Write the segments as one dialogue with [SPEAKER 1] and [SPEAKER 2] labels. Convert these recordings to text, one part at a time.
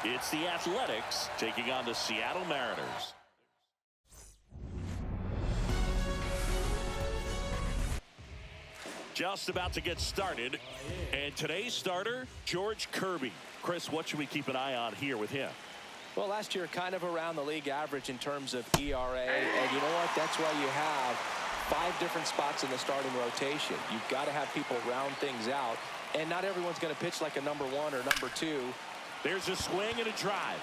[SPEAKER 1] It's the Athletics taking on the Seattle Mariners. Just about to get started. And today's starter, George Kirby. Chris, what should we keep an eye on here with him?
[SPEAKER 2] Well, last year kind of around the league average in terms of ERA. And you know what? That's why you have 5 different spots in the starting rotation. You've got to have people round things out. And not everyone's going to pitch like a number 1 or number 2.
[SPEAKER 1] There's a swing and a drive.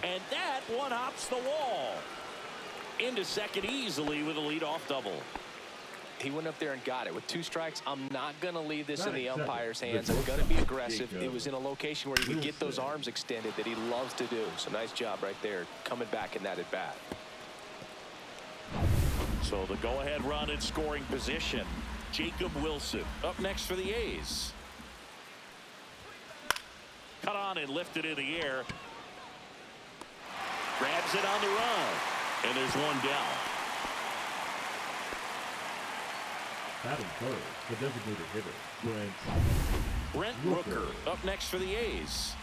[SPEAKER 1] And that one hops the wall. Into second easily with a leadoff double.
[SPEAKER 2] He went up there and got it. With 2 strikes, I'm not going to leave this in the umpire's hands. I'm going to be aggressive. It was in a location where he could get those arms extended that he loves to do. So nice job right there, coming back in that at-bat.
[SPEAKER 1] So the go-ahead run in scoring position. Jacob Wilson up next for the A's. Cut on and lifted in the air. Grabs it on the run. And there's one down.
[SPEAKER 3] Batting third, the designated hitter,
[SPEAKER 1] Brent Rooker up next for the A's.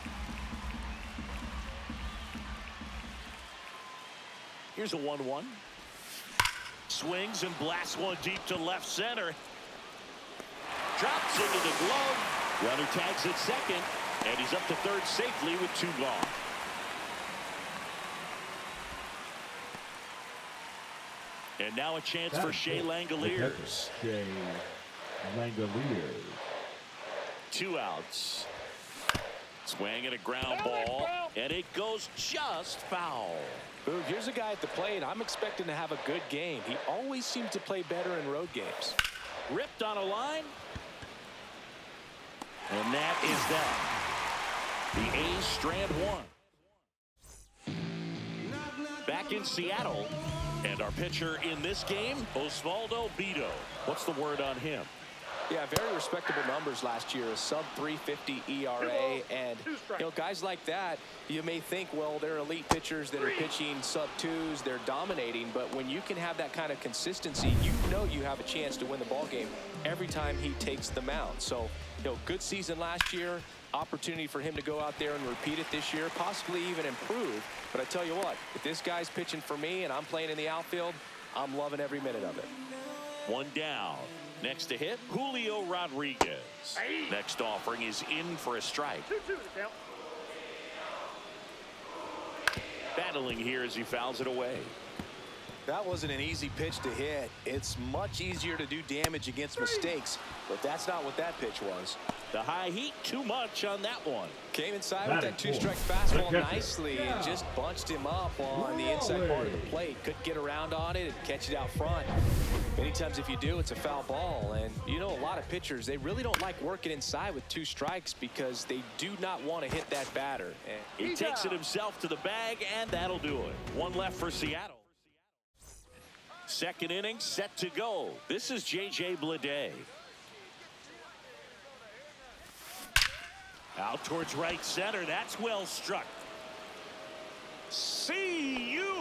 [SPEAKER 1] Here's a 1-1. Swings and blasts one deep to left center. Drops into the glove. Runner tags at second. And he's up to third safely with 2 gone. And now a chance for Shea Langoliers.
[SPEAKER 3] Shea Langoliers.
[SPEAKER 1] 2 outs. Swing and a ground ball. And it goes just foul.
[SPEAKER 2] Boog, here's a guy at the plate. I'm expecting to have a good game. He always seems to play better in road games.
[SPEAKER 1] Ripped on a line. And that is that. The A's strand 1. Back in Seattle. And our pitcher in this game, Osvaldo Bido. What's the word on him?
[SPEAKER 2] Yeah, very respectable numbers last year. A sub 350 ERA. And, you know, guys like that, you may think, well, they're elite pitchers that are pitching sub 2s. They're dominating. But when you can have that kind of consistency, you know you have a chance to win the ball game every time he takes the mound. So, you know, good season last year. Opportunity for him to go out there and repeat it this year, possibly even improve. But I tell you what, if this guy's pitching for me and I'm playing in the outfield, I'm loving every minute of it.
[SPEAKER 1] 1 down. Next to hit, Julio Rodriguez. Next offering is in for a strike. Battling here as he fouls it away.
[SPEAKER 2] That wasn't an easy pitch to hit. It's much easier to do damage against mistakes, but that's not what that pitch was.
[SPEAKER 1] The high heat, too much on that one.
[SPEAKER 2] Came inside with that 2-strike fastball nicely and just bunched him up on the inside part of the plate. Couldn't get around on it and catch it out front. Many times if you do, it's a foul ball. And you know, a lot of pitchers, they really don't like working inside with 2 strikes because they do not want to hit that batter. And
[SPEAKER 1] he takes it himself to the bag, and that'll do it. 1 left for Seattle. Second inning set to go. This is J.J. Bleday. Out towards right center. That's well struck. See you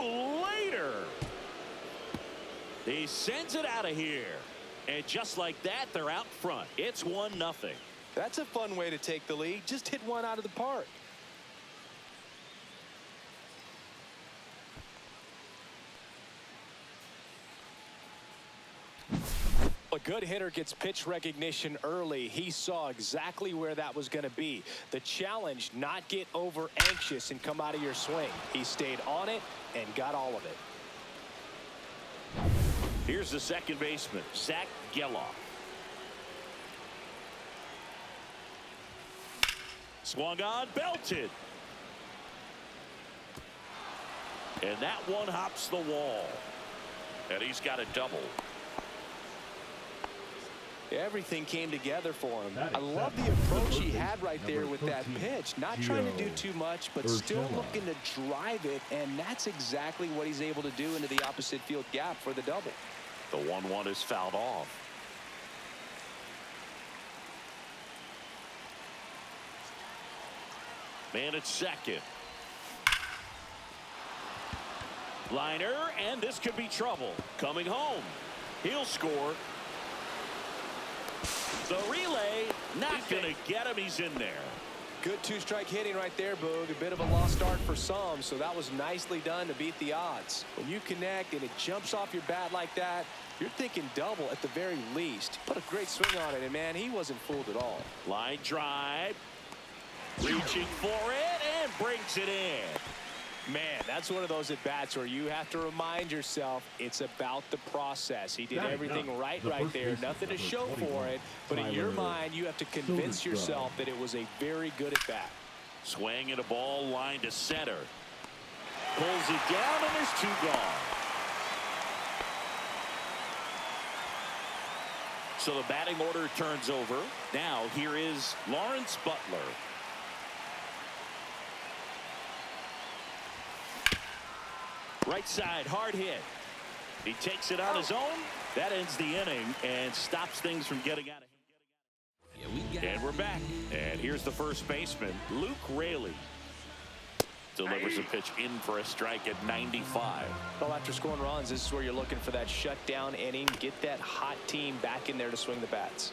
[SPEAKER 1] later. He sends it out of here. And just like that, they're out front. It's 1-0.
[SPEAKER 2] That's a fun way to take the lead. Just hit one out of the park. A good hitter gets pitch recognition early. He saw exactly where that was going to be. The challenge, not get over anxious and come out of your swing. He stayed on it and got all of it.
[SPEAKER 1] Here's the second baseman, Zach Geloff. Swung on, belted. And that one hops the wall. And he's got a double.
[SPEAKER 2] Everything came together for him. I love the approach he had right there with that pitch. Not trying to do too much, but still looking to drive it, and that's exactly what he's able to do into the opposite field gap for the double.
[SPEAKER 1] The 1-1 is fouled off. Man at second. Liner, and this could be trouble. Coming home. He'll score. The relay, not going to get him. He's in there.
[SPEAKER 2] Good two-strike hitting right there, Boog. A bit of a lost start for some, so that was nicely done to beat the odds. When you connect and it jumps off your bat like that, you're thinking double at the very least. Put a great swing on it, and man, he wasn't fooled at all.
[SPEAKER 1] Line drive. Reaching for it and brings it in.
[SPEAKER 2] Man, that's one of those at-bats where you have to remind yourself it's about the process. He did everything right there. Nothing to show for it. But in your mind, you have to convince yourself that it was a very good at-bat.
[SPEAKER 1] Swing and a ball line to center. Pulls it down, and there's two gone. So the batting order turns over. Now here is Lawrence Butler. Right side, hard hit. He takes it on his own. That ends the inning and stops things from getting out of hand. And we're back. And here's the first baseman, Luke Raley. Delivers a pitch in for a strike at 95.
[SPEAKER 2] Well, after scoring runs, this is where you're looking for that shutdown inning. Get that hot team back in there to swing the bats.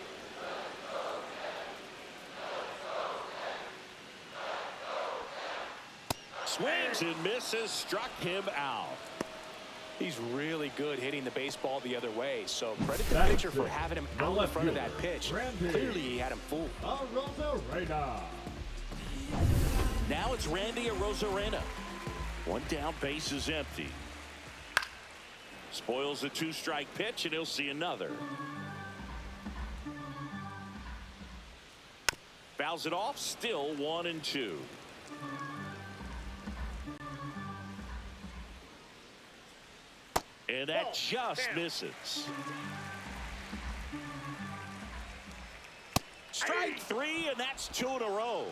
[SPEAKER 1] Swings and misses, struck him out.
[SPEAKER 2] He's really good hitting the baseball the other way, so credit the pitcher for having him out in front of that pitch. Clearly, he had him fooled.
[SPEAKER 1] Now it's Randy Arozarena. One down, base is empty. Spoils a two-strike pitch, and he'll see another. Fouls it off, still 1-2. And that just misses. Strike three, and that's 2 in a row.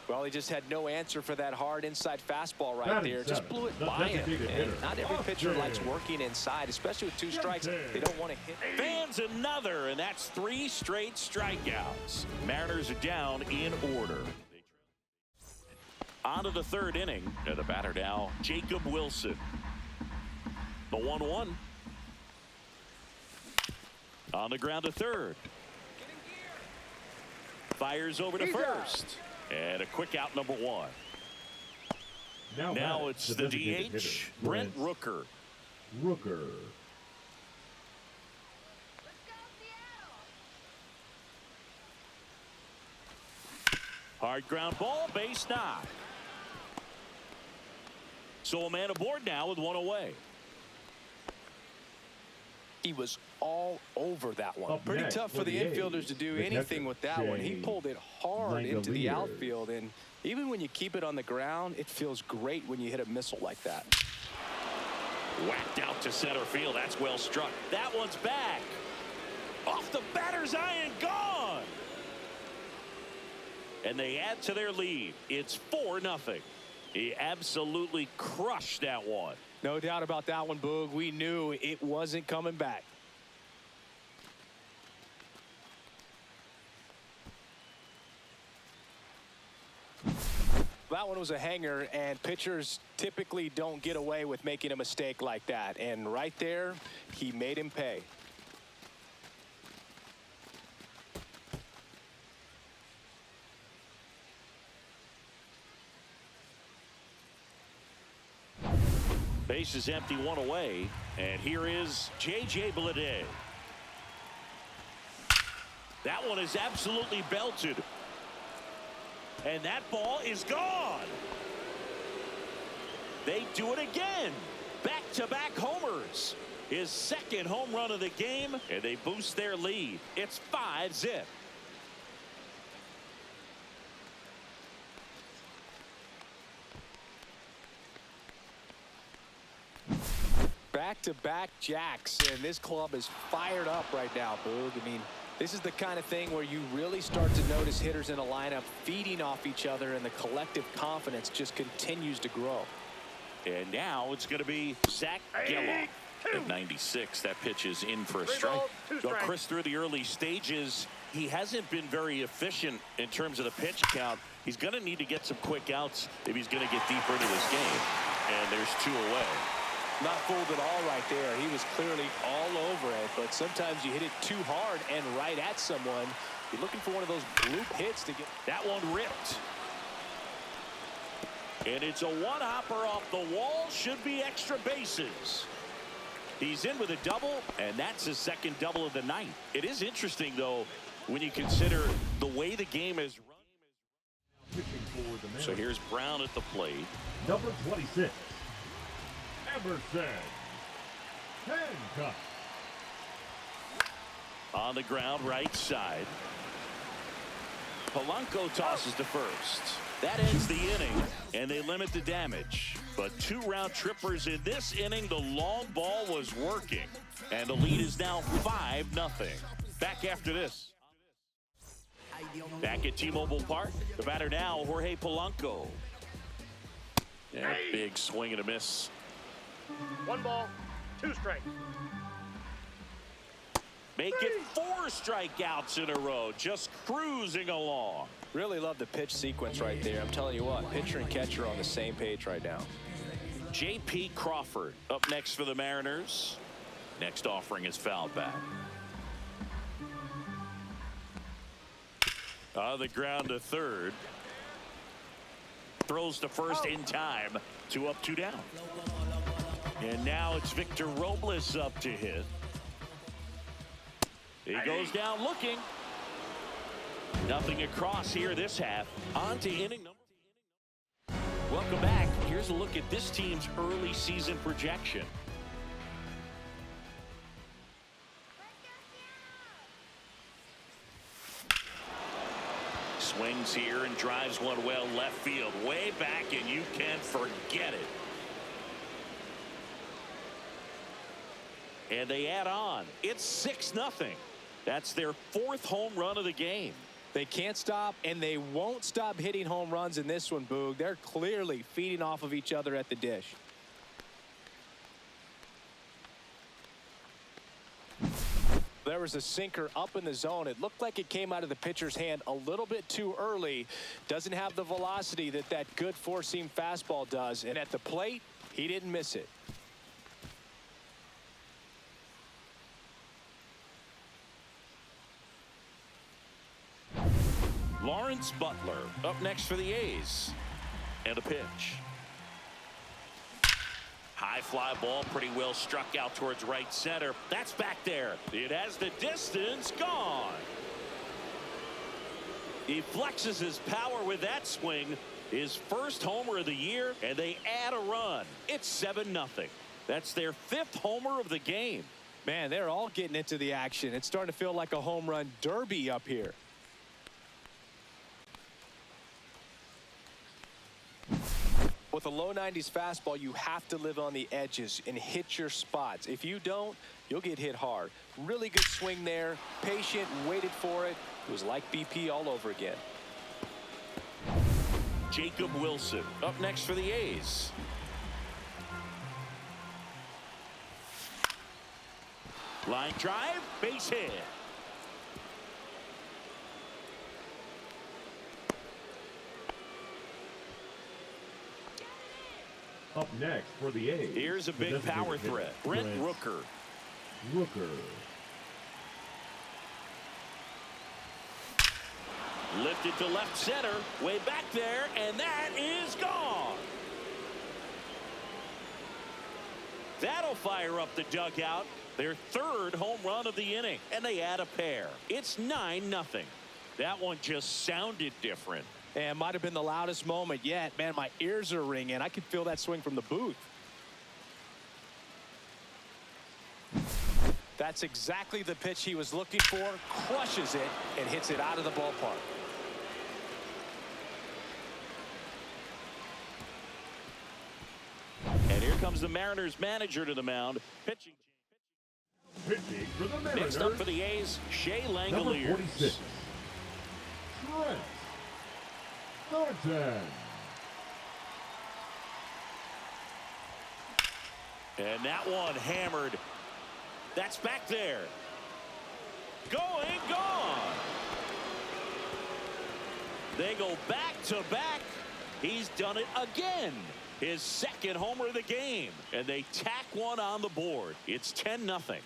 [SPEAKER 2] Well, he just had no answer for that hard inside fastball right there. Just blew it by him. And not every pitcher likes working inside, especially with two strikes. They don't want to hit.
[SPEAKER 1] Fans another, and that's 3 straight strikeouts. Mariners are down in order. On to the third inning. And the batter now, Jacob Wilson. The 1-1. On the ground to third. Fires over to first. And a quick out, number 1. Now it's the DH, Brent Rooker. Hard ground ball, base knock. So a man aboard now with 1 away.
[SPEAKER 2] He was all over that one. Pretty tough for the infielders to do anything with that one. He pulled it hard into the outfield, and even when you keep it on the ground, it feels great when you hit a missile like that.
[SPEAKER 1] Whacked out to center field. That's well struck. That one's back. Off the batter's eye and gone. And they add to their lead. It's 4-0. He absolutely crushed that one.
[SPEAKER 2] No doubt about that one, Boog. We knew it wasn't coming back. That one was a hanger, and pitchers typically don't get away with making a mistake like that. And right there, he made him pay.
[SPEAKER 1] Base is empty, 1 away, and here is J.J. Bleday. That one is absolutely belted, and that ball is gone. They do it again. Back-to-back homers. His second home run of the game, and they boost their lead. It's 5-0.
[SPEAKER 2] Back-to-back jacks, and this club is fired up right now, Boog. I mean, this is the kind of thing where you really start to notice hitters in a lineup feeding off each other, and the collective confidence just continues to grow.
[SPEAKER 1] And now it's going to be Zach Gelof at 96. That pitch is in for a strike. Well, Chris, through the early stages, he hasn't been very efficient in terms of the pitch count. He's going to need to get some quick outs if he's going to get deeper into this game. And there's 2 away.
[SPEAKER 2] Not fooled at all right there. He was clearly all over it, but sometimes you hit it too hard and right at someone. You're looking for one of those bloop hits to get.
[SPEAKER 1] That one ripped. And it's a one-hopper off the wall. Should be extra bases. He's in with a double, and that's his second double of the night. It is interesting, though, when you consider the way the game is run. So here's Brown at the plate.
[SPEAKER 3] Number 26, Emerson Hancock.
[SPEAKER 1] On the ground, right side. Polanco tosses to first. That ends the inning, and they limit the damage. But 2 round trippers in this inning. The long ball was working, and the lead is now 5-0. Back after this. Back at T-Mobile Park, the batter now, Jorge Polanco. And a big swing and a miss.
[SPEAKER 4] 1 ball, 2 strikes.
[SPEAKER 1] Make it 4 strikeouts in a row, just cruising along.
[SPEAKER 2] Really love the pitch sequence right there. I'm telling you what, pitcher and catcher are on the same page right now.
[SPEAKER 1] J.P. Crawford up next for the Mariners. Next offering is fouled back. On the ground to third. Throws to first in time. 2 up, 2 down. And now it's Victor Robles up to hit. He goes down looking. Nothing across here this half. On to inning number. Welcome back. Here's a look at this team's early season projection. Swings here and drives one well left field. Way back, and you can forget it. And they add on. It's 6-0. That's their 4th home run of the game.
[SPEAKER 2] They can't stop, and they won't stop hitting home runs in this one, Boog. They're clearly feeding off of each other at the dish. There was a sinker up in the zone. It looked like it came out of the pitcher's hand a little bit too early. Doesn't have the velocity that good four-seam fastball does. And at the plate, he didn't miss it.
[SPEAKER 1] Lawrence Butler up next for the A's. And a pitch. High fly ball, pretty well struck out towards right center. That's back there. It has the distance, gone. He flexes his power with that swing. His first homer of the year, and they add a run. It's 7-0. That's their 5th homer of the game.
[SPEAKER 2] Man, they're all getting into the action. It's starting to feel like a home run derby up here. With a low 90s fastball, you have to live on the edges and hit your spots. If you don't, you'll get hit hard. Really good swing there. Patient, waited for it. It was like BP all over again.
[SPEAKER 1] Jacob Wilson up next for the A's. Line drive, base hit.
[SPEAKER 3] Up next for the A's.
[SPEAKER 1] Here's a big power threat. Brent Rooker. Lifted to left center. Way back there, and that is gone. That'll fire up the dugout. Their 3rd home run of the inning, and they add a pair. It's 9-0. That one just sounded different.
[SPEAKER 2] And might have been the loudest moment yet. Man, my ears are ringing. I could feel that swing from the booth. That's exactly the pitch he was looking for. Crushes it and hits it out of the ballpark.
[SPEAKER 1] And here comes the Mariners manager to the mound. Pitching
[SPEAKER 3] for the Mariners.
[SPEAKER 1] Next up for the A's, Shea Langoliers.
[SPEAKER 3] Number 46, Trent Thornton.
[SPEAKER 1] And that one hammered. That's back there. Going, gone. They go back to back. He's done it again. His 2nd homer of the game. And they tack one on the board. It's 10-0.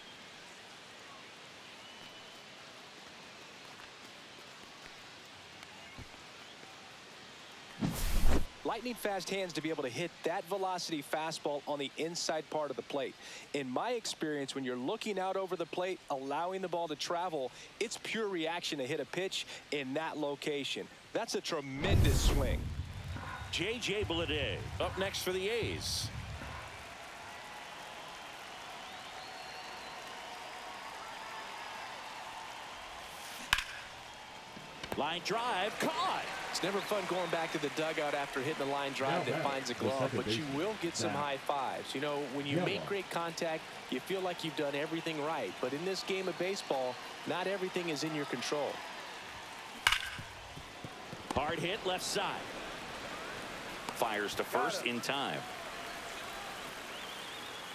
[SPEAKER 2] lightning fast hands to be able to hit that velocity fastball on the inside part of the plate. In my experience, when you're looking out over the plate, allowing the ball to travel, it's pure reaction to hit a pitch in that location. That's a tremendous swing.
[SPEAKER 1] J.J. Bleday up next for the A's. Line drive, caught.
[SPEAKER 2] It's never fun going back to the dugout after hitting the line drive that finds a glove, but you will get some high fives. You know, when you make great contact, you feel like you've done everything right. But in this game of baseball, not everything is in your control.
[SPEAKER 1] Hard hit left side. Fires to first in time.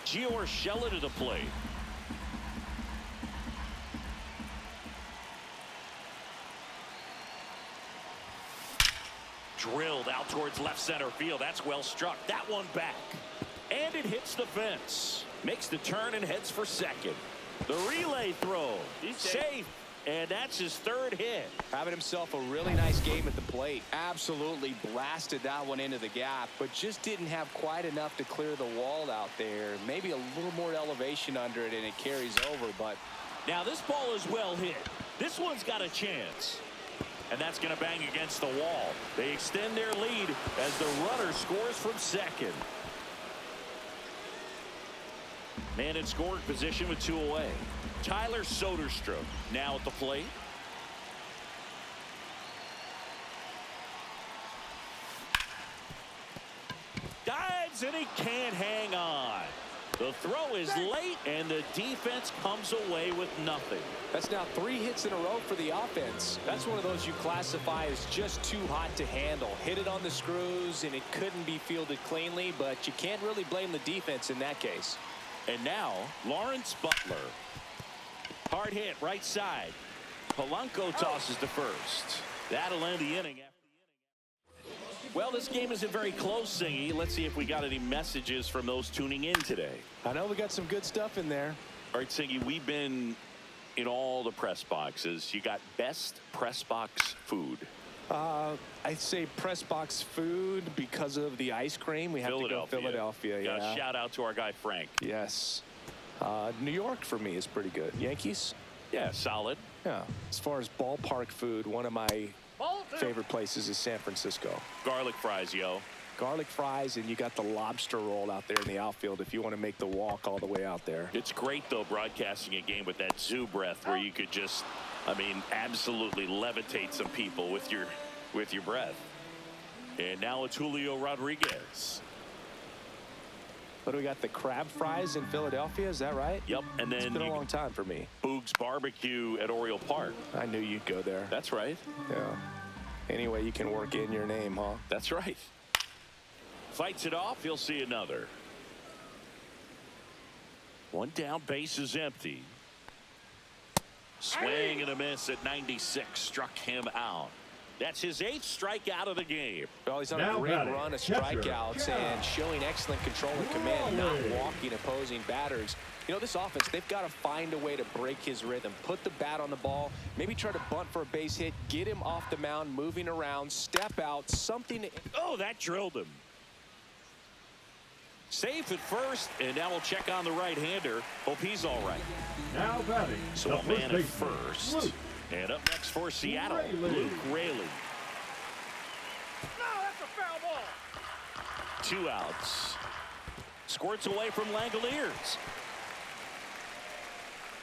[SPEAKER 1] Gio Urshela to the plate. Drilled out towards left center field. That's well struck. That one back. And it hits the fence. Makes the turn and heads for second. The relay throw. He's safe. And that's his third hit.
[SPEAKER 2] Having himself a really nice game at the plate. Absolutely blasted that one into the gap, but just didn't have quite enough to clear the wall out there. Maybe a little more elevation under it and it carries over, but
[SPEAKER 1] now this ball is well hit. This one's got a chance. And that's going to bang against the wall. They extend their lead as the runner scores from second. Man in scoring position with 2 away. Tyler Soderstrom now at the plate. Dives and he can't hang on. The throw is late and the defense comes away with nothing.
[SPEAKER 2] That's now 3 hits in a row for the offense. That's one of those you classify as just too hot to handle. Hit it on the screws and it couldn't be fielded cleanly, but you can't really blame the defense in that case.
[SPEAKER 1] And now Lawrence Butler. Hard hit right side. Polanco tosses to first. That'll end the inning. Well, this game isn't very close, Singy. Let's see if we got any messages from those tuning in today.
[SPEAKER 2] I know we got some good stuff in there.
[SPEAKER 1] All right, Singy, we've been in all the press boxes. You got best press box food.
[SPEAKER 2] I'd say press box food because of the ice cream. We have to go Philadelphia. Yeah.
[SPEAKER 1] Shout out to our guy Frank.
[SPEAKER 2] Yes. New York for me is pretty good. Yankees?
[SPEAKER 1] Yeah, solid.
[SPEAKER 2] Yeah. As far as ballpark food, one of my favorite places is San Francisco.
[SPEAKER 1] Garlic fries, yo.
[SPEAKER 2] Garlic fries, and you got the lobster roll out there in the outfield if you want to make the walk all the way out there.
[SPEAKER 1] It's great, though, broadcasting a game with that zoo breath where you could just, I mean, absolutely levitate some people with your breath. And now it's Julio Rodriguez.
[SPEAKER 2] What do we got? The crab fries in Philadelphia, is that right?
[SPEAKER 1] Yep, and then
[SPEAKER 2] it's been a long time for me.
[SPEAKER 1] Boog's Barbecue at Oriole Park.
[SPEAKER 2] I knew you'd go there.
[SPEAKER 1] That's right.
[SPEAKER 2] Yeah. Anyway, you can work in your name, huh?
[SPEAKER 1] That's right. Fights it off. He'll see another. One down, base is empty. Swing and a miss at 96. Struck him out. That's his 8th strikeout of the game.
[SPEAKER 2] Well, he's on a great run of strikeouts and showing excellent control and command, not walking opposing batters. You know, this offense, they've got to find a way to break his rhythm, put the bat on the ball, maybe try to bunt for a base hit, get him off the mound, moving around, step out, something.
[SPEAKER 1] Oh, that drilled him. Safe at first, and now we'll check on the right-hander. Hope he's all right.
[SPEAKER 3] Now batting.
[SPEAKER 1] So a man at first.
[SPEAKER 3] Luke.
[SPEAKER 1] And up next for Seattle, Luke Raley.
[SPEAKER 4] No, that's a foul ball.
[SPEAKER 1] 2 outs. Squirts away from Langoliers.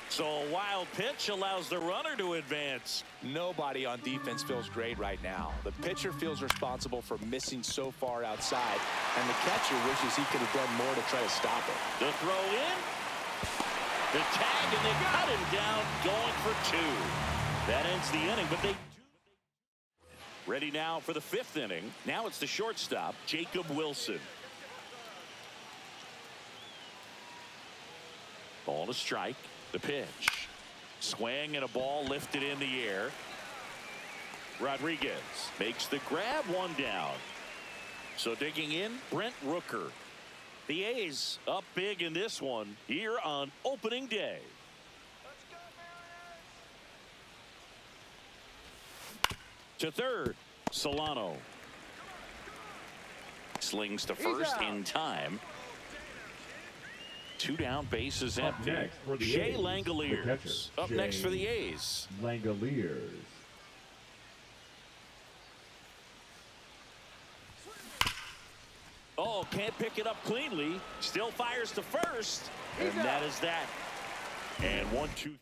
[SPEAKER 1] So a wild pitch allows the runner to advance.
[SPEAKER 2] Nobody on defense feels great right now. The pitcher feels responsible for missing so far outside, and the catcher wishes he could have done more to try to stop it.
[SPEAKER 1] The throw in. The tag, and they cut him down, going for 2. That ends the inning, but they ready now for the 5th inning. Now it's the shortstop, Jacob Wilson. Ball to strike. The pitch. Swing and a ball lifted in the air. Rodriguez makes the grab, 1 down. So digging in, Brent Rooker. The A's up big in this one here on opening day. To third, Solano. Slings to first in time. 2 down, bases empty.
[SPEAKER 3] next for the
[SPEAKER 1] Shea
[SPEAKER 3] A's,
[SPEAKER 1] Langoliers
[SPEAKER 3] the catcher,
[SPEAKER 1] up next
[SPEAKER 3] Shea
[SPEAKER 1] for the A's.
[SPEAKER 3] Langoliers.
[SPEAKER 1] Oh, can't pick it up cleanly. Still fires to first. And that is that. And 1-2-3.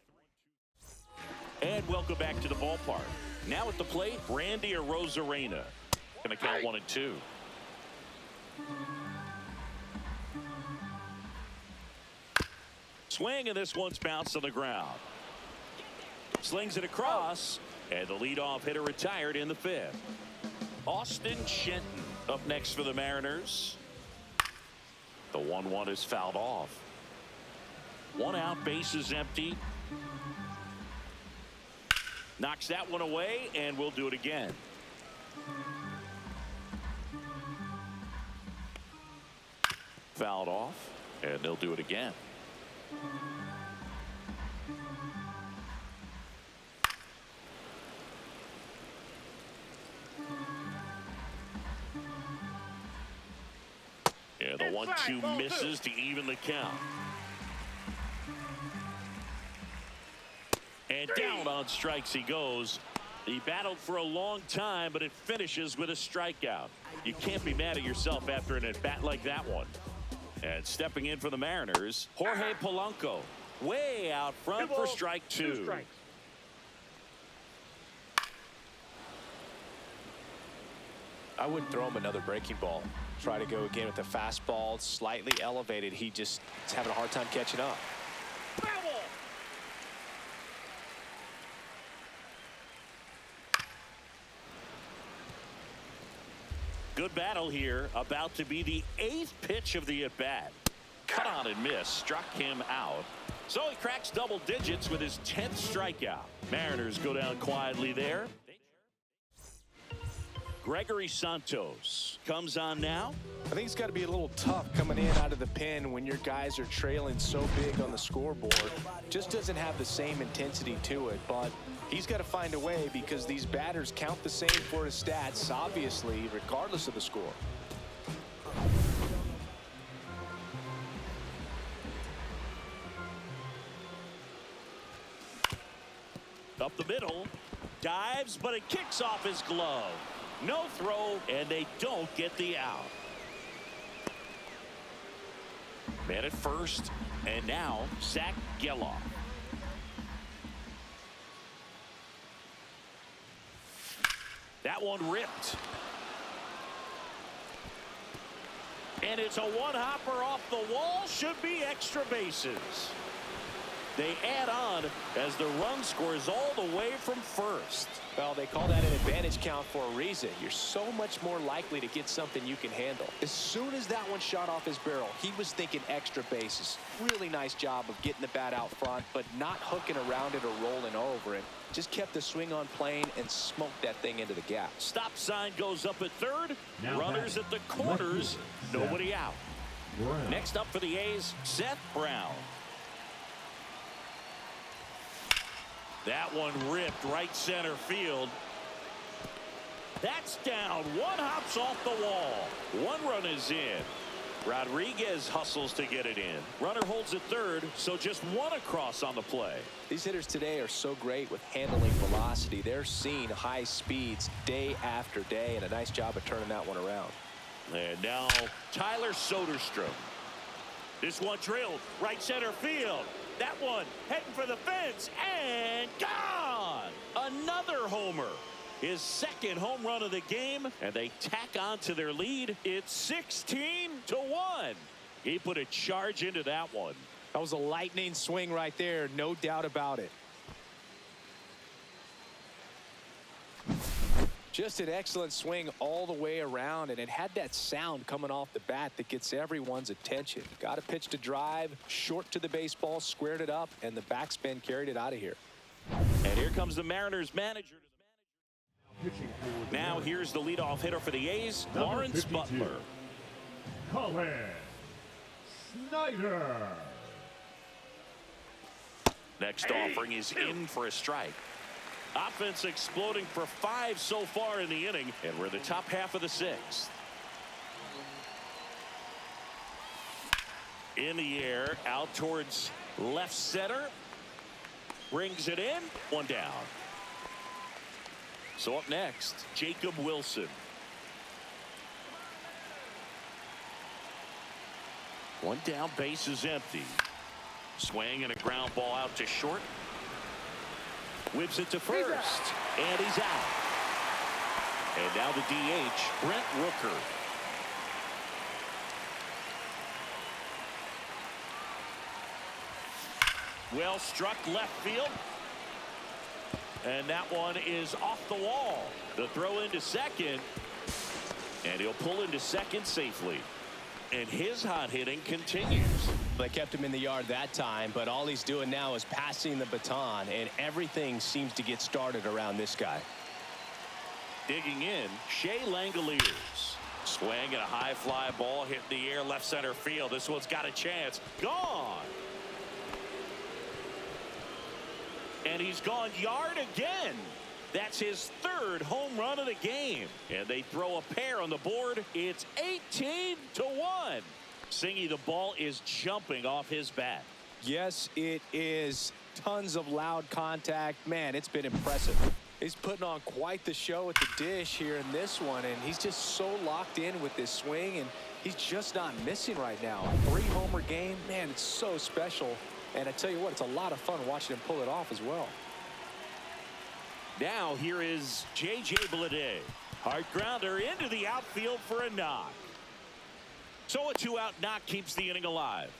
[SPEAKER 1] And welcome back to the ballpark. Now at the plate, Randy Arozarena. Going to count 1-2. Swing, and this one's bounced on the ground. Slings it across, and the leadoff hitter retired in the 5th. Austin Shenton up next for the Mariners. The 1-1 is fouled off. 1 out, bases empty. Knocks that one away, and we'll do it again. Fouled off, and they'll do it again. And the 1-2 misses to even the count. And down on strikes he goes. He battled for a long time, but it finishes with a strikeout. You can't be mad at yourself after an at-bat like that one. And stepping in for the Mariners, Jorge Polanco, way out front for strike 2.
[SPEAKER 2] I wouldn't throw him another breaking ball. Try to go again with the fastball, slightly elevated. He just is having a hard time catching up.
[SPEAKER 1] Good battle here. About to be the 8th pitch of the at-bat. Cut on and miss. Struck him out. So he cracks double digits with his 10th strikeout. Mariners go down quietly there. Gregory Santos comes on now.
[SPEAKER 2] I think it's got to be a little tough coming in out of the pen when your guys are trailing so big on the scoreboard. Just doesn't have the same intensity to it, but he's got to find a way because these batters count the same for his stats, obviously, regardless of the score.
[SPEAKER 1] Up the middle. Dives, but it kicks off his glove. No throw, and they don't get the out. Man at first, and now Zach Geloff. That one ripped. And it's a one-hopper off the wall. Should be extra bases. They add on as the run scores all the way from first.
[SPEAKER 2] Well, they call that an advantage count for a reason. You're so much more likely to get something you can handle. As soon as that one shot off his barrel, he was thinking extra bases. Really nice job of getting the bat out front, but not hooking around it or rolling over it. Just kept the swing on plane and smoked that thing into the gap.
[SPEAKER 1] Stop sign goes up at third.
[SPEAKER 3] Now
[SPEAKER 1] Runners at the corners. Nobody out.
[SPEAKER 3] Brown.
[SPEAKER 1] Next up for the A's, Seth Brown. That one ripped right center field. That's down. One hops off the wall. 1 run is in. Rodriguez hustles to get it in. Runner holds at third, so just 1 across on the play.
[SPEAKER 2] These hitters today are so great with handling velocity. They're seeing high speeds day after day, and a nice job of turning that one around.
[SPEAKER 1] And now Tyler Soderstrom. This one drilled right center field. That one heading for the fence and gone. Another homer. His 2nd home run of the game, and they tack on to their lead. It's 16-1. He put a charge into that one.
[SPEAKER 2] That was a lightning swing right there, no doubt about it. Just an excellent swing all the way around, and it had that sound coming off the bat that gets everyone's attention. Got a pitch to drive, short to the baseball, squared it up, and the backspin carried it out of here.
[SPEAKER 1] And here comes the Mariners manager. Now here's the leadoff hitter for the A's,
[SPEAKER 3] Number
[SPEAKER 1] Lawrence
[SPEAKER 3] 52.
[SPEAKER 1] Butler.
[SPEAKER 3] Colin Snyder.
[SPEAKER 1] Next offering is in for a strike. Offense exploding for 5 so far in the inning, and we're in the top half of the 6th. In the air, out towards left center. Brings it in. One down. So up next, Jacob Wilson. One down, base is empty. Swing and a ground ball out to short. Whips it to first. And he's out. And now the DH, Brent Rooker. Well struck left field. And that one is off the wall. The throw into second. And he'll pull into second safely. And his hot hitting continues.
[SPEAKER 2] They kept him in the yard that time, but all he's doing now is passing the baton, and everything seems to get started around this guy.
[SPEAKER 1] Digging in, Shea Langoliers. Swing and a high fly ball hit in the air left center field. This one's got a chance. Gone. And he's gone yard again. That's his third home run of the game. And they throw a pair on the board. It's 18-1. Singy, the ball is jumping off his bat.
[SPEAKER 2] Yes, it is. Tons of loud contact. Man, it's been impressive. He's putting on quite the show at the dish here in this one, and he's just so locked in with this swing, and he's just not missing right now. 3-homer game, man, it's so special. And I tell you what, it's a lot of fun watching him pull it off as well.
[SPEAKER 1] Now here is J.J. Bleday. Hard grounder into the outfield for a knock. So a 2-out knock keeps the inning alive.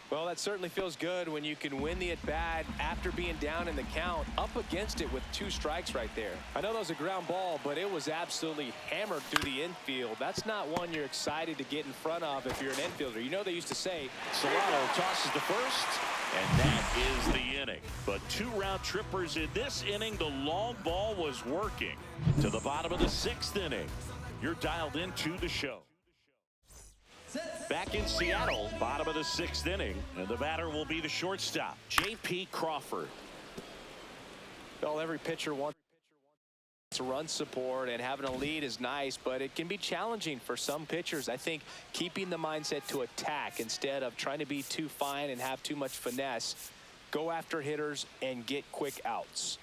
[SPEAKER 2] Well, that certainly feels good when you can win the at-bat after being down in the count, up against it with 2 strikes right there. I know that was a ground ball, but it was absolutely hammered through the infield. That's not one you're excited to get in front of if you're an infielder. You know they used to say,
[SPEAKER 1] Solano tosses the first, and that is the inning. But 2 round trippers in this inning. The long ball was working to the bottom of the 6th inning. You're dialed into the show. Back in Seattle, bottom of the 6th inning, and the batter will be the shortstop, J.P. Crawford.
[SPEAKER 2] Well, every pitcher wants to run support, and having a lead is nice, but it can be challenging for some pitchers. I think keeping the mindset to attack instead of trying to be too fine and have too much finesse. Go after hitters and get quick outs.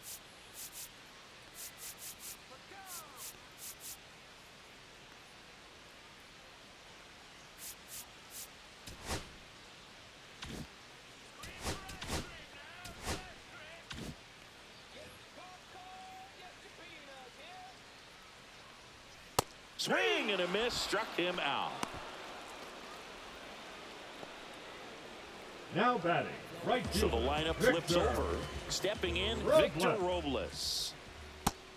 [SPEAKER 1] Swing and a miss, struck him out.
[SPEAKER 3] Now batting, right
[SPEAKER 1] So the
[SPEAKER 3] fielder,
[SPEAKER 1] lineup
[SPEAKER 3] Victor
[SPEAKER 1] flips over. Stepping in, Victor Robles.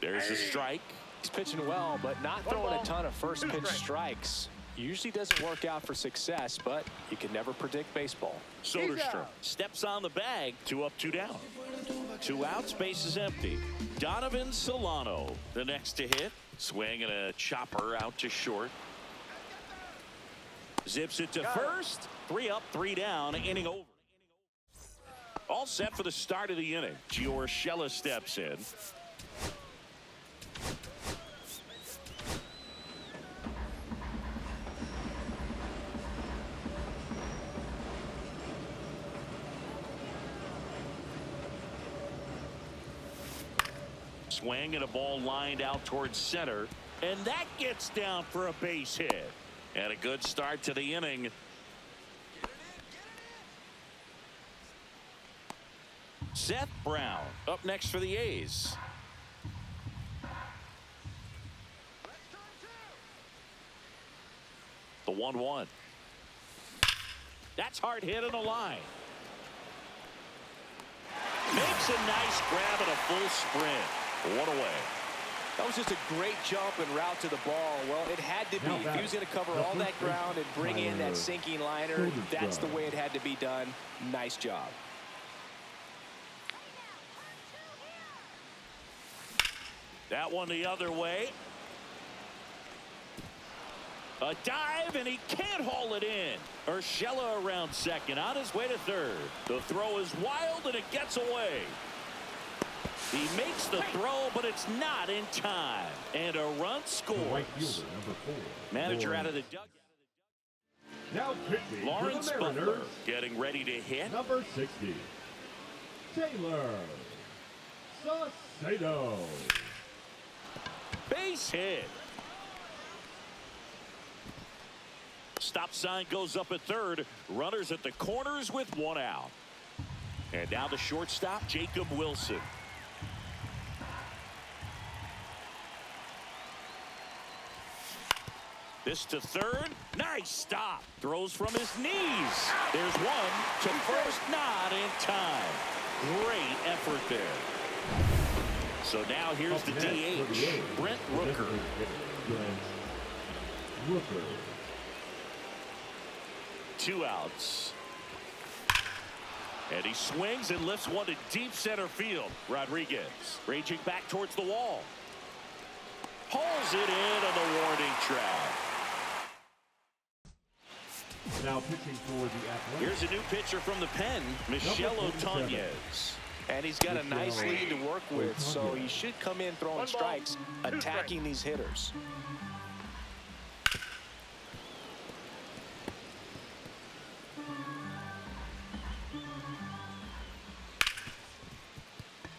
[SPEAKER 1] There's a strike.
[SPEAKER 2] He's pitching well, but not throwing a ton of first pitch strikes. Usually doesn't work out for success, but you can never predict baseball.
[SPEAKER 1] Soderstrom steps on the bag. 2 up, 2 down. 2 outs, base is empty. Donovan Solano, the next to hit. Swing and a chopper out to short. Zips it to first. 3 up, 3 down, inning over. All set for the start of the inning. Gio Urshela steps in. Swing and a ball lined out towards center, and that gets down for a base hit. And a good start to the inning. Seth Brown up next for the A's. The 1-1. That's hard hit on the line. Makes a nice grab and a full sprint. 1 away.
[SPEAKER 2] That was just a great jump and route to the ball. Well, it had to be. If he was going to cover all that ground and bring in that sinking liner, that's the way it had to be done. Nice job.
[SPEAKER 1] That one the other way. A dive, and he can't haul it in. Urshela around second, on his way to third. The throw is wild, and it gets away. He makes the throw, but it's not in time. And a run scores.
[SPEAKER 3] Right fielder, number 4.
[SPEAKER 1] Manager out of the dugout.
[SPEAKER 3] Now pitching
[SPEAKER 1] Lawrence
[SPEAKER 3] for the
[SPEAKER 1] Butler
[SPEAKER 3] Mariners,
[SPEAKER 1] getting ready to hit.
[SPEAKER 3] number 60, Taylor Saucedo.
[SPEAKER 1] Base hit. Stop sign goes up at third. Runners at the corners with one out. And now the shortstop, Jacob Wilson. This to third. Nice stop. Throws from his knees. There's one to first, not in time. Great effort there. So now here's the DH, Brent Rooker.
[SPEAKER 3] Rooker.
[SPEAKER 1] 2 outs. And he swings and lifts one to deep center field. Rodriguez raging back towards the wall. Pulls it in on the warning track.
[SPEAKER 3] Now pitching for the Athletics.
[SPEAKER 1] Here's a new pitcher from the pen, Michel Otanez.
[SPEAKER 2] And he's got a nice lead to work with, so he should come in throwing strikes, attacking these hitters.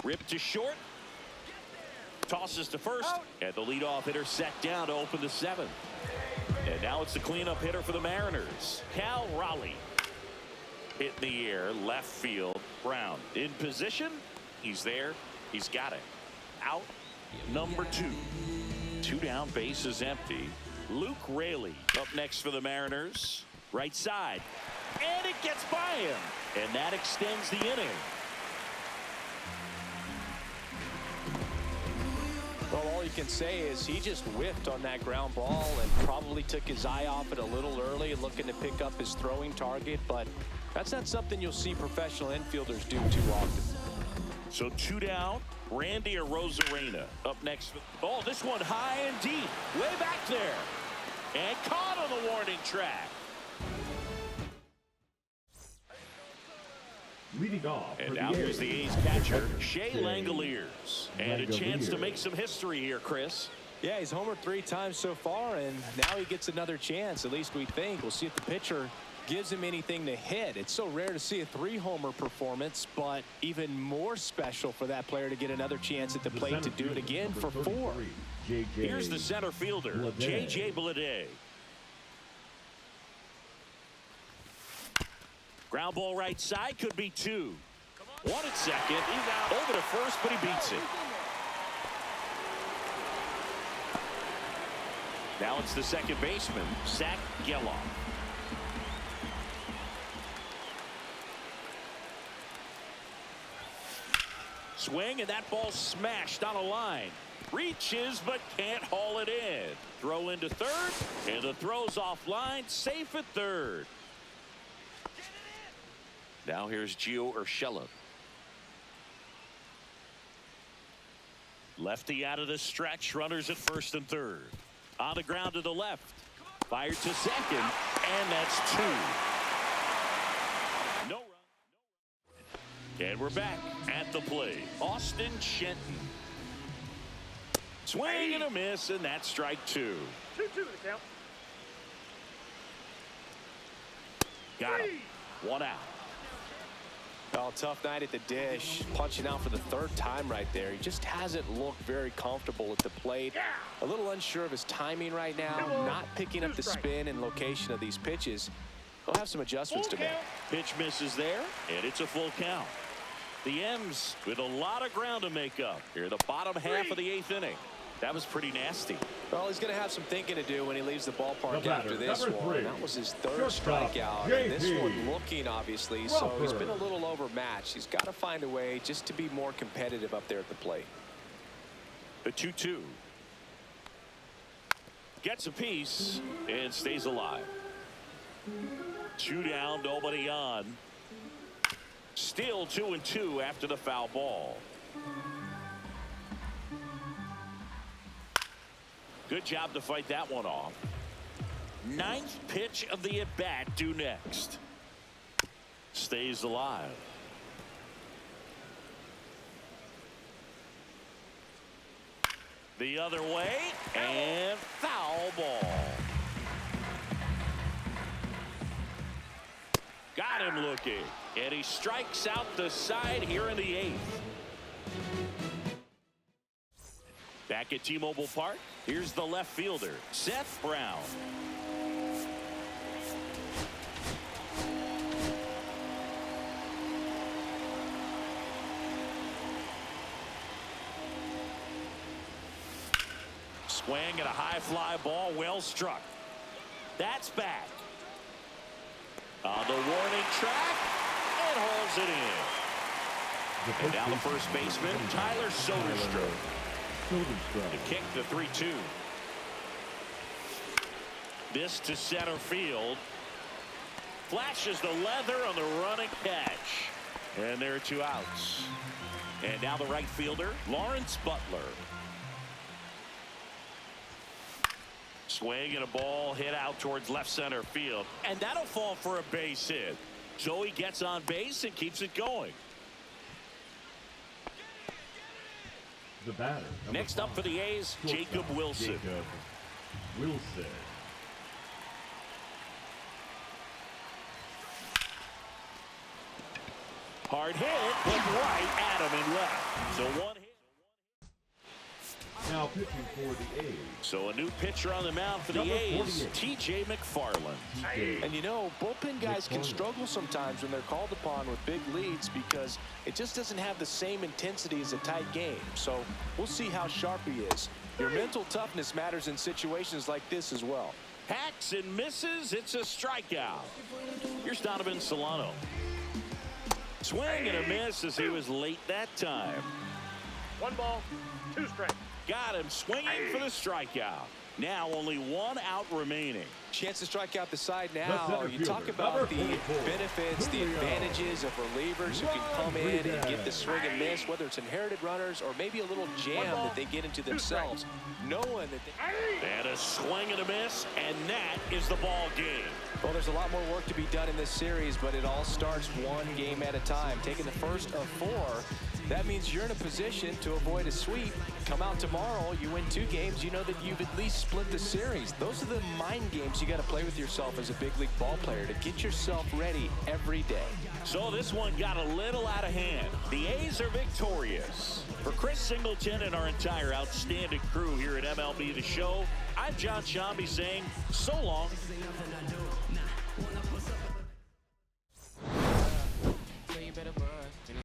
[SPEAKER 1] Ripped to short. Tosses to first. And the leadoff hitter set down to open the 7th. And now it's the cleanup hitter for the Mariners, Cal Raleigh. Hit in the air, left field. Brown in position. He's there. He's got it. Out number 2. 2 down, base is empty. Luke Raley up next for the Mariners. Right side. And it gets by him. And that extends the inning.
[SPEAKER 2] Well, all you can say is he just whiffed on that ground ball and probably took his eye off it a little early, looking to pick up his throwing target. But that's not something you'll see professional infielders do too often.
[SPEAKER 1] So 2 down. Randy Arozarena up next. Oh, this one high and deep. Way back there. And caught on the warning track.
[SPEAKER 3] Leading off.
[SPEAKER 1] And now here's the A's catcher, Shea Langoliers. And a chance to make some history here, Chris.
[SPEAKER 2] Yeah, he's homered 3 times so far, and now he gets another chance. At least we think. We'll see if the pitcher gives him anything to hit. It's so rare to see a 3-homer performance, but even more special for that player to get another chance at the plate to do it again for 4.
[SPEAKER 1] Here's the center fielder, J.J. Bleday. Ground ball right side, could be 2. 1 at second. He's out over to first, but he beats it. Now it's the second baseman, Zach Geloff. Swing, and that ball smashed on a line. Reaches, but can't haul it in. Throw into third, and the throw's offline, safe at third. Now here's Gio Urshela. Lefty out of the stretch, runners at first and third. On the ground to the left. Fired to second, and that's 2. No run. And we're back at the plate. Austin Shenton. Swing and a miss, and that's strike 2.
[SPEAKER 4] 2-2 the count.
[SPEAKER 1] Got him. 1 out.
[SPEAKER 2] Well, tough night at the dish, punching out for the 3rd time right there. He just hasn't looked very comfortable at the plate. A little unsure of his timing right now, not picking up the spin and location of these pitches. He'll have some adjustments to make.
[SPEAKER 1] Pitch misses there, and it's a full count. The M's with a lot of ground to make up here, the bottom half of the 8th inning. That was pretty nasty.
[SPEAKER 2] Well, he's going to have some thinking to do when he leaves the ballpark after this one. That was his 3rd
[SPEAKER 3] Shortstop,
[SPEAKER 2] strikeout.
[SPEAKER 3] JP.
[SPEAKER 2] And this one looking, obviously, so he's been a little overmatched. He's got to find a way just to be more competitive up there at the plate.
[SPEAKER 1] The 2-2. Gets a piece and stays alive. 2 down, nobody on. Still 2-2 after the foul ball. Good job to fight that one off. 9th pitch of the at-bat due next. Stays alive. The other way, and foul ball. him looking. And he strikes out the side here in the 8th. Back at T-Mobile Park, here's the left fielder, Seth Brown. Swing and a high fly ball, well struck. That's back. On the warning track, and hauls it in. And now the first baseman, Tyler Soderstrom. To kick the 3-2. This to center field. Flashes the leather on the running catch. And there are 2 outs. And now the right fielder, Lawrence Butler. Swing and a ball hit out towards left center field. And that'll fall for a base hit. So he gets on base and keeps it going.
[SPEAKER 3] The batter.
[SPEAKER 1] Next up for the A's, Jacob Wilson.
[SPEAKER 3] Jacob Wilson.
[SPEAKER 1] Hard hit, but right at him and left. So 1 hit.
[SPEAKER 3] Now pitching for the A's.
[SPEAKER 1] So a new pitcher on the mound for the
[SPEAKER 3] Number
[SPEAKER 1] A's,
[SPEAKER 3] 48.
[SPEAKER 1] T.J. McFarland.
[SPEAKER 2] And you know, bullpen guys can struggle sometimes when they're called upon with big leads because it just doesn't have the same intensity as a tight game. So we'll see how sharp he is. Your mental toughness matters in situations like this as well.
[SPEAKER 1] Hacks and misses. It's a strikeout. Here's Donovan Solano. Swing and a miss as he was late that time.
[SPEAKER 4] 1 ball, 2 strikes.
[SPEAKER 1] Got him swinging for the strikeout. Now only 1 out remaining.
[SPEAKER 2] Chance to strike out the side
[SPEAKER 3] The
[SPEAKER 2] now.
[SPEAKER 3] center
[SPEAKER 2] You talk
[SPEAKER 3] fielder,
[SPEAKER 2] about the
[SPEAKER 3] number 44,
[SPEAKER 2] benefits, the
[SPEAKER 3] Julio
[SPEAKER 2] advantages of relievers who can come in and get the swing and miss, whether it's inherited runners or maybe a little jam that they get into themselves, knowing that they...
[SPEAKER 1] And a swing and a miss, and that is the ball game.
[SPEAKER 2] Well, there's a lot more work to be done in this series, but it all starts 1 game at a time. Taking the first of 4, that means you're in a position to avoid a sweep. Come out tomorrow, you win 2 games, you know that you've at least split the series. Those are the mind games you got to play with yourself as a big league ball player to get yourself ready every day.
[SPEAKER 1] So this one got a little out of hand. The A's are victorious. For Chris Singleton and our entire outstanding crew here at MLB The Show, I'm John Shambi saying so long.